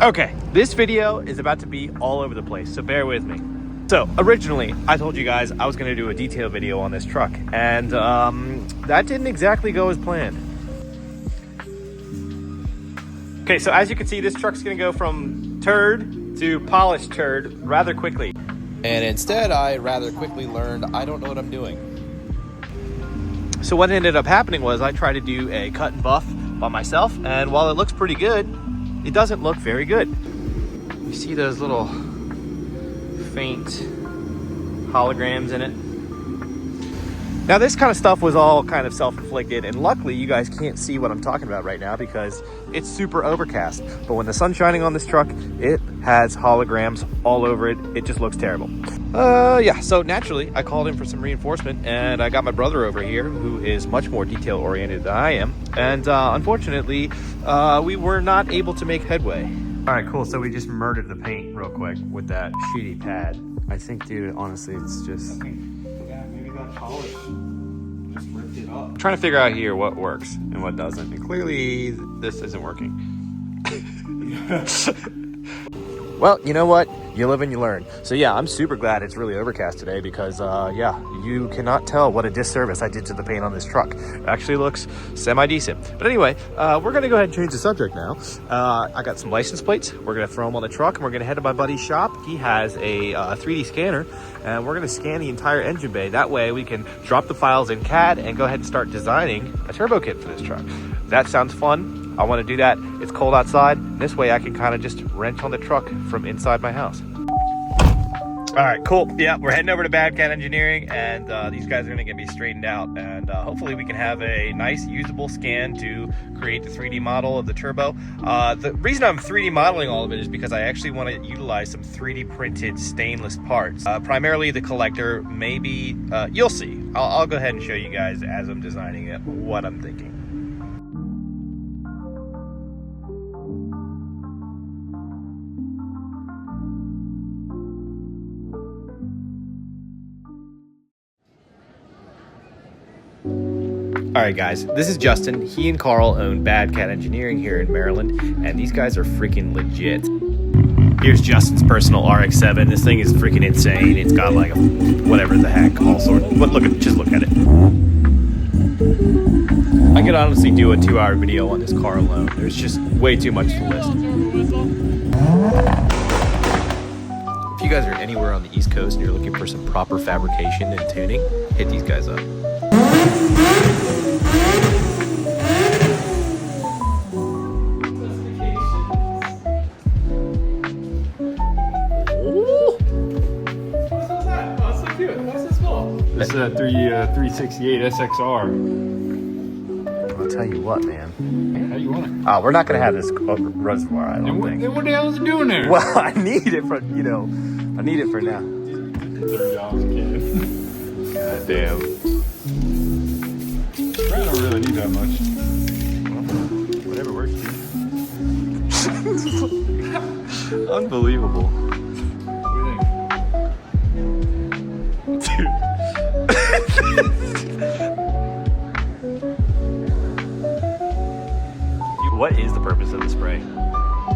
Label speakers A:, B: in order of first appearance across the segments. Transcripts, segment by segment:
A: Okay, this video is about to be all over the place, so bear with me. So originally, I told you guys I was going to do a detail video on this truck, and that didn't exactly go as planned. Okay, so as you can see, this truck's going to go from turd to polished turd rather quickly.
B: And instead, I rather quickly learned I don't know what I'm doing.
A: So what ended up happening was I tried to do a cut and buff by myself, and while it looks pretty good, it doesn't look very good. You see those little faint holograms in it? Now this kind of stuff was all kind of self-inflicted, and luckily you guys can't see what I'm talking about right now because it's super overcast. But when the sun's shining on this truck, it has holograms all over it. It just looks terrible. Yeah, so naturally I called in for some reinforcement, and I got my brother over here who is much more detail oriented than I am. And unfortunately, we were not able to make headway. All right, cool. So we just murdered the paint real quick with that shitty pad. I think, dude, honestly, it's just...
C: Maybe got polished. Just ripped it up.
A: I'm trying to figure out here what works and what doesn't. And clearly, this isn't working. Well, you know what? You live and you learn. So yeah, I'm super glad it's really overcast today because, yeah, you cannot tell what a disservice I did to the paint on this truck. It actually looks semi-decent. But anyway, we're going to go ahead and change the subject now. I got some license plates. We're going to throw them on the truck, and we're going to head to my buddy's shop. He has a 3D scanner, and we're going to scan the entire engine bay. That way we can drop the files in CAD and go ahead and start designing a turbo kit for this truck. That sounds fun. I want to do that. It's cold outside. This way I can kind of just wrench on the truck from inside my house. All right, cool. Yeah, we're heading over to Bad Cat Engineering, and these guys are going to get me straightened out, and hopefully we can have a nice usable scan to create the 3D model of the turbo. The reason I'm 3D modeling all of it is because I actually want to utilize some 3D printed stainless parts, primarily the collector. Maybe you'll see. I'll go ahead and show you guys as I'm designing it what I'm thinking. All right, guys, this is Justin. He and Carl own Bad Cat Engineering here in Maryland, and these guys are freaking legit. Here's Justin's personal RX-7. This thing is freaking insane. It's got like a, whatever the heck, all sorts. But just look at it. I could honestly do a 2-hour video on this car alone. There's just way too much to list. If you guys are anywhere on the East Coast and you're looking for some proper fabrication and tuning, hit these guys up.
C: This is a 368 SXR.
A: I'll tell you what, man.
C: How you want it?
A: We're not going to have this reservoir, I don't think.
C: Then what the hell is it doing there?
A: Well, I need it for, I need it for now.
C: $30 a can.
A: God damn.
C: I don't really need that much.
A: Whatever works, dude. Unbelievable.
C: What do you think?
A: Dude. What is the purpose of the spray?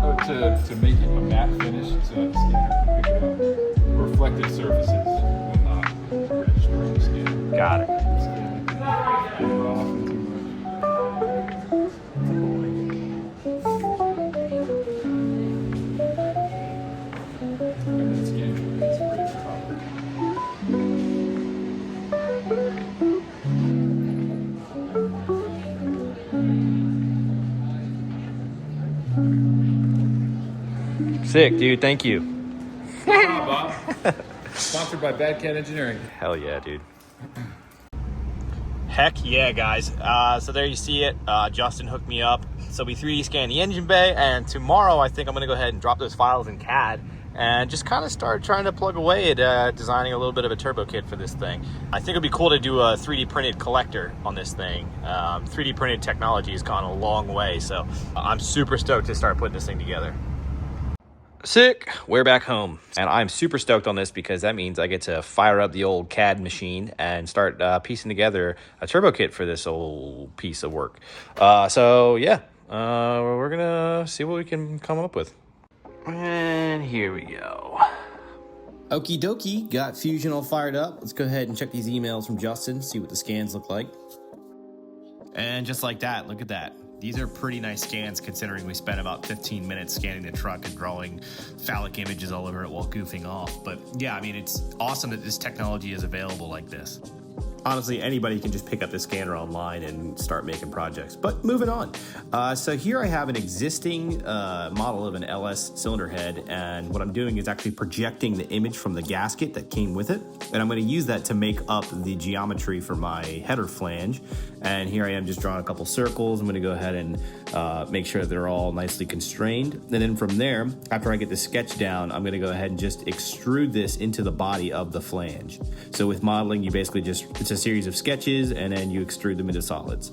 C: Oh, to make it a matte finish so that the scanner can pick it up. Reflective surfaces will not register on the scanner.
A: Got it. Sick, dude. Thank you.
C: Bob. Sponsored by Bad Cat Engineering.
A: Hell yeah, dude. Heck yeah, guys. So there you see it. Justin hooked me up. So we 3D scanned the engine bay, and tomorrow I think I'm going to go ahead and drop those files in CAD and just kind of start trying to plug away at designing a little bit of a turbo kit for this thing. I think it'd be cool to do a 3D printed collector on this thing. 3D printed technology has gone a long way, so I'm super stoked to start putting this thing together. Sick, we're back home, and I'm super stoked on this because that means I get to fire up the old CAD machine and start piecing together a turbo kit for this old piece of work. So yeah, we're gonna see what we can come up with. And here we go.
D: Okie dokie, got Fusion all fired up. Let's go ahead and check these emails from Justin, see what the scans look like. And just like that, look at that. These are pretty nice scans considering we spent about 15 minutes scanning the truck and drawing phallic images all over it while goofing off. But yeah, I mean, it's awesome that this technology is available like this. Honestly, anybody can just pick up the scanner online and start making projects. But moving on. So here I have an existing model of an LS cylinder head, and what I'm doing is actually projecting the image from the gasket that came with it, and I'm going to use that to make up the geometry for my header flange. And here I am just drawing a couple circles. I'm going to go ahead and make sure that they're all nicely constrained. And then from there, after I get the sketch down, I'm going to go ahead and just extrude this into the body of the flange. So with modeling, you basically just, it's a series of sketches and then you extrude them into solids.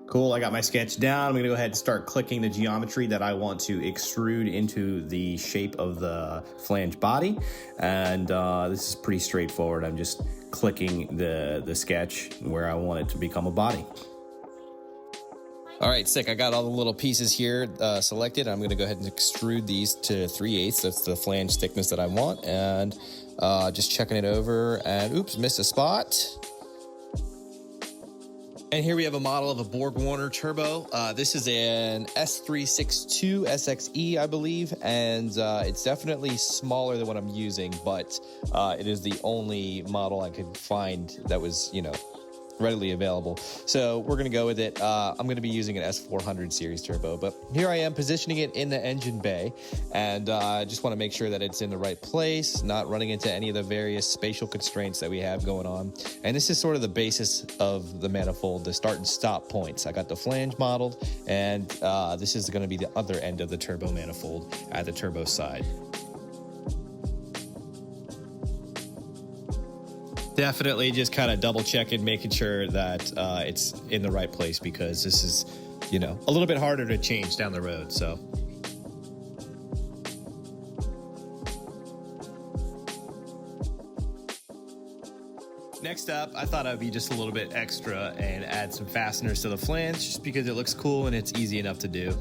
D: Cool, I got my sketch down. I'm gonna go ahead and start clicking the geometry that I want to extrude into the shape of the flange body. And this is pretty straightforward. I'm just clicking the sketch where I want it to become a body.
B: All right, sick. I got all the little pieces here selected. I'm going to go ahead and extrude these to 3/8. That's the flange thickness that I want. And just checking it over. And oops, missed a spot. And here we have a model of a Borg-Warner turbo. This is an S362 SXE, I believe. And it's definitely smaller than what I'm using. But it is the only model I could find that was, you know, readily available. So we're going to go with it. I'm going to be using an S400 series turbo, but here I am positioning it in the engine bay, and I just want to make sure that it's in the right place, not running into any of the various spatial constraints that we have going on. And this is sort of the basis of the manifold, the start and stop points. I got the flange modeled, and this is going to be the other end of the turbo manifold at the turbo side. Definitely just kind of double checking, making sure that it's in the right place, because this is, you know, a little bit harder to change down the road. So next up, I thought I'd be just a little bit extra and add some fasteners to the flange, just because it looks cool and it's easy enough to do.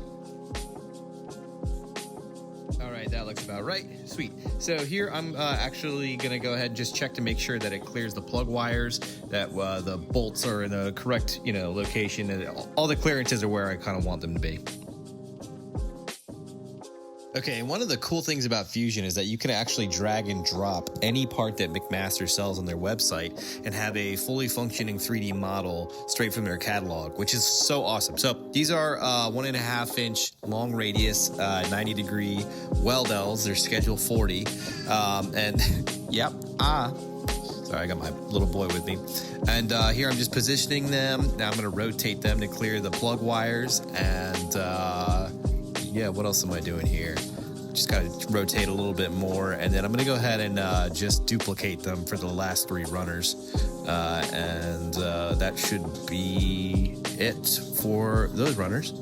B: That looks about right. Sweet. So here I'm actually going to go ahead and just check to make sure that it clears the plug wires, that the bolts are in the correct, you know, location, and all the clearances are where I kind of want them to be. Okay, one of the cool things about Fusion is that you can actually drag and drop any part that McMaster sells on their website and have a fully functioning 3D model straight from their catalog, which is so awesome. So these are 1.5 inch long radius, 90-degree Weldells. They're schedule 40. And yep, sorry, I got my little boy with me. And here I'm just positioning them. Now I'm going to rotate them to clear the plug wires. And yeah, what else am I doing here? Just gotta rotate a little bit more, and then I'm gonna go ahead and just duplicate them for the last 3 runners. And that should be it for those runners.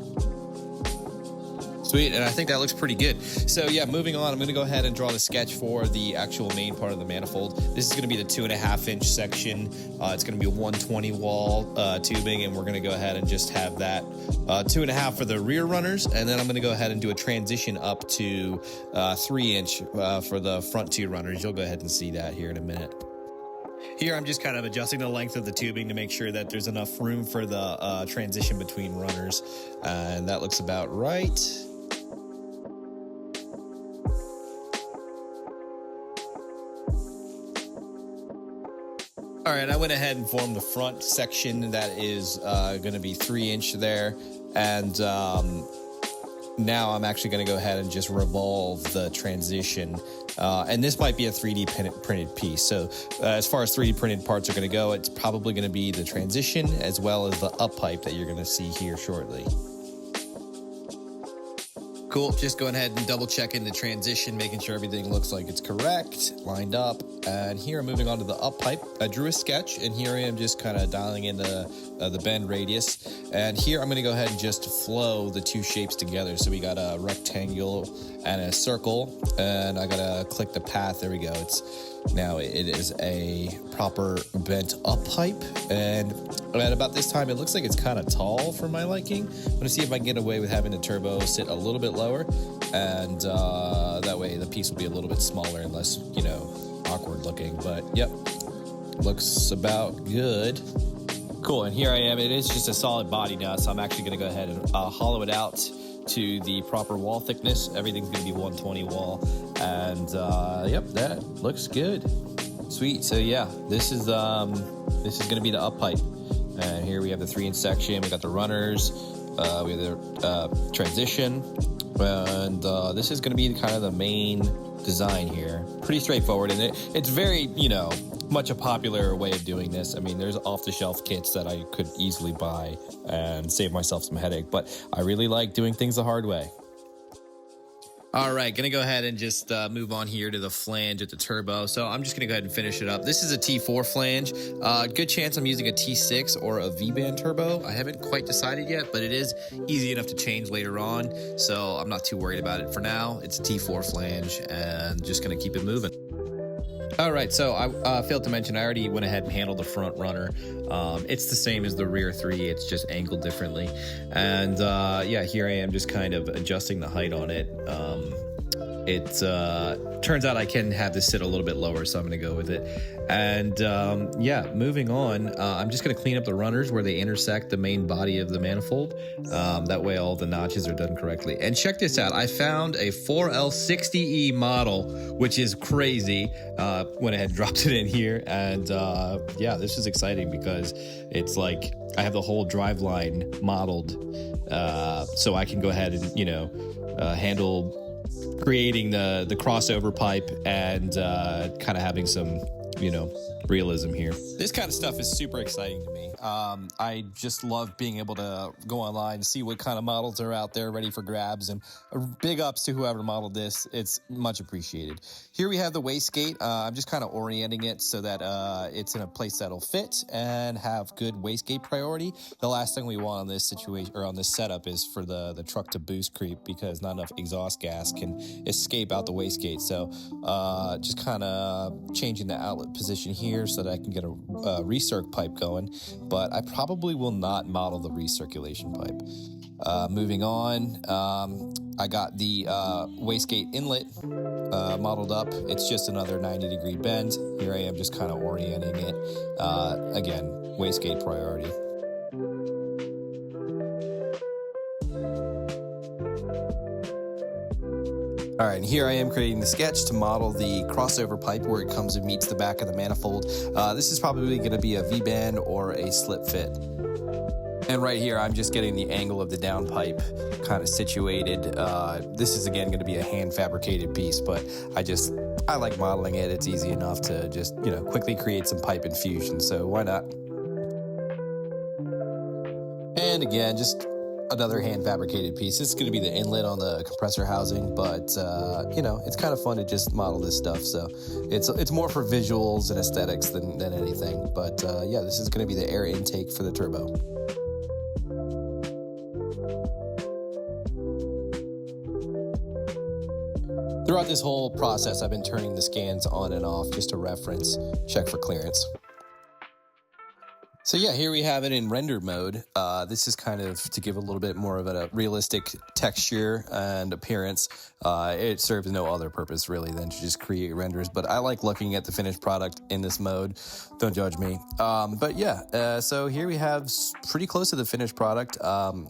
B: Sweet, and I think that looks pretty good. So yeah, moving on, I'm gonna go ahead and draw the sketch for the actual main part of the manifold. This is gonna be the 2.5 inch section. It's gonna be a 120 wall tubing, and we're gonna go ahead and just have that 2.5 for the rear runners, and then I'm gonna go ahead and do a transition up to 3 inch for the front 2 runners. You'll go ahead and see that here in a minute. Here I'm just kind of adjusting the length of the tubing to make sure that there's enough room for the transition between runners, and that looks about right. All right, I went ahead and formed the front section that is going to be 3 inch there. And now I'm actually going to go ahead and just revolve the transition. And this might be a 3D printed piece. So as far as 3D printed parts are going to go, it's probably going to be the transition as well as the up pipe that you're going to see here shortly. Cool, just going ahead and double checking the transition, making sure everything looks like it's correct, lined up. And here I'm moving on to the up pipe. I drew a sketch, and here I am just kind of dialing in the bend radius. And here I'm going to go ahead and just flow the two shapes together. So we got a rectangle and a circle, and I got to click the path. There we go. It is a proper bent up pipe, and at about this time it looks like it's kind of tall for my liking. I'm going to see if I can get away with having the turbo sit a little bit lower, and that way the piece will be a little bit smaller and less, awkward looking. But yep, looks about good. Cool, and here I am. It is just a solid body now, so I'm actually going to go ahead and hollow it out to the proper wall thickness. Everything's going to be 120 wall, and yep, that looks good. Sweet. So yeah, this is going to be the up pipe, and here we have the 3-inch section. We got the runners. We have the transition, and this is going to be kind of the main design here. Pretty straightforward, and it's very, much a popular way of doing this. I mean, there's off-the-shelf kits that I could easily buy and save myself some headache, but I really like doing things the hard way. All right, gonna go ahead and just move on here to the flange at the turbo. So I'm just gonna go ahead and finish it up. This is a T4 flange. Good chance I'm using a T6 or a V-band turbo. I haven't quite decided yet, but it is easy enough to change later on, so I'm not too worried about it. For now, it's a T4 flange, and just gonna keep it moving. All right, so I failed to mention, I already went ahead and handled the front runner. It's the same as the rear 3, it's just angled differently. And yeah, here I am just kind of adjusting the height on it. It turns out I can have this sit a little bit lower, so I'm gonna go with it. And yeah, moving on, I'm just gonna clean up the runners where they intersect the main body of the manifold. That way all the notches are done correctly. And check this out, I found a 4L60E model, which is crazy. Went ahead and dropped it in here, and yeah, this is exciting because it's like I have the whole driveline modeled, so I can go ahead and handle creating the crossover pipe and kind of having some realism here. This kind of stuff is super exciting to me. I just love being able to go online and see what kind of models are out there ready for grabs, and big ups to whoever modeled this. It's much appreciated. Here we have the wastegate. I'm just kind of orienting it so that it's in a place that'll fit and have good wastegate priority. The last thing we want on this situation or on this setup is for the truck to boost creep, because not enough exhaust gas can escape out the wastegate. So just kind of changing the outlet position here so that I can get a recirc pipe going, but I probably will not model the recirculation pipe. Moving on, I got the wastegate inlet modeled up. It's just another 90-degree bend. Here I am just kind of orienting it. Again, wastegate priority. All right, and here I am creating the sketch to model the crossover pipe where it comes and meets the back of the manifold. This is probably going to be a V-band or a slip fit. And right here, I'm just getting the angle of the down pipe kind of situated. This is, again, going to be a hand-fabricated piece, but I like modeling it. It's easy enough to just, quickly create some pipe infusion, so why not? And again, just another hand-fabricated piece. This is going to be the inlet on the compressor housing, but it's kind of fun to just model this stuff. So it's more for visuals and aesthetics than anything. But yeah, this is going to be the air intake for the turbo. Throughout this whole process, I've been turning the scans on and off just to reference, check for clearance. So yeah, here we have it in render mode. This is kind of to give a little bit more of a realistic texture and appearance. It serves no other purpose really than to just create renders, but I like looking at the finished product in this mode. Don't judge me. But yeah, so here we have pretty close to the finished product.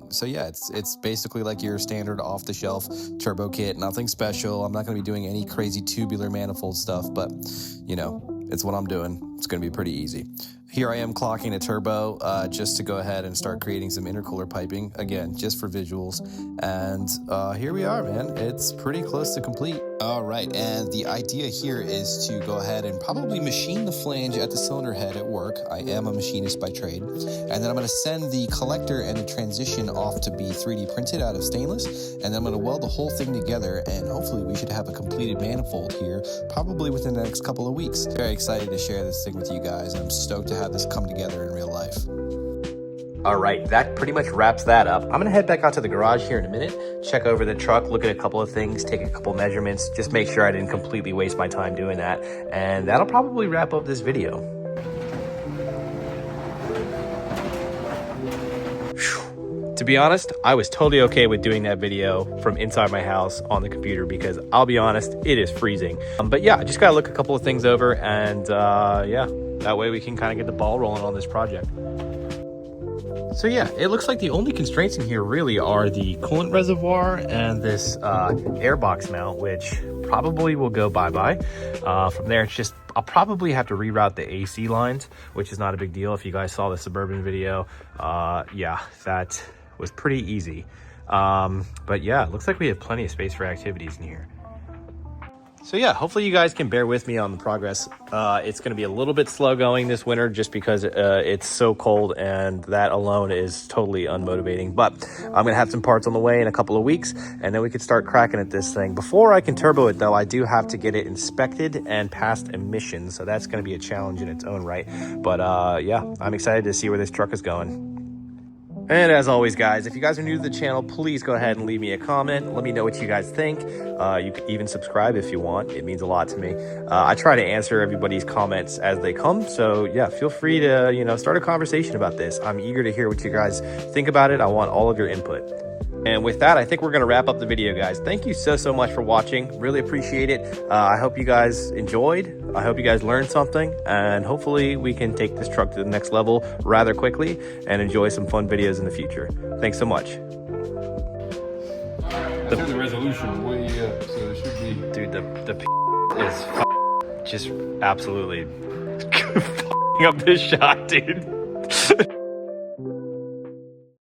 B: So yeah, it's basically like your standard off-the-shelf turbo kit, nothing special. I'm not going to be doing any crazy tubular manifold stuff, but it's what I'm doing. It's going to be pretty easy. Here I am clocking a turbo just to go ahead and start creating some intercooler piping, again, just for visuals. And here we are, man. It's pretty close to complete. All right, and the idea here is to go ahead and probably machine the flange at the cylinder head at work. I am a machinist by trade. And then I'm going to send the collector and the transition off to be 3D printed out of stainless. And then I'm going to weld the whole thing together, and hopefully we should have a completed manifold here probably within the next couple of weeks. Very excited to share this thing with you guys. I'm stoked to have this come together in real life.
A: All right, that pretty much wraps that up. I'm gonna head back out to the garage here in a minute, check over the truck, look at a couple of things, take a couple measurements, just make sure I didn't completely waste my time doing that. And that'll probably wrap up this video. Whew. To be honest, I was totally okay with doing that video from inside my house on the computer because I'll be honest, it is freezing. But yeah, I just gotta look a couple of things over and yeah, that way we can kind of get the ball rolling on this project. So yeah, it looks like the only constraints in here really are the coolant reservoir and this airbox mount, which probably will go bye-bye. From there, it's just, I'll probably have to reroute the AC lines, which is not a big deal. If you guys saw the Suburban video, yeah, that was pretty easy. But yeah, it looks like we have plenty of space for activities in here. So yeah, hopefully you guys can bear with me on the progress. It's going to be a little bit slow going this winter just because it's so cold, and that alone is totally unmotivating. But I'm going to have some parts on the way in a couple of weeks, and then we can start cracking at this thing. Before I can turbo it though, I do have to get it inspected and passed emissions. So that's going to be a challenge in its own right. But yeah, I'm excited to see where this truck is going. And as always, guys, if you guys are new to the channel, please go ahead and leave me a comment. Let me know what you guys think. You can even subscribe if you want. It means a lot to me. I try to answer everybody's comments as they come. So yeah, feel free to, you know, start a conversation about this. I'm eager to hear what you guys think about it. I want all of your input. And with that, I think we're going to wrap up the video, guys. Thank you so much for watching. Really appreciate it. I hope you guys enjoyed. I hope you guys learned something. And hopefully we can take this truck to the next level rather quickly and enjoy some fun videos in the future. Thanks so much.
C: I turned the resolution way up, so it should be...
A: Dude, the is just absolutely up this shot, dude.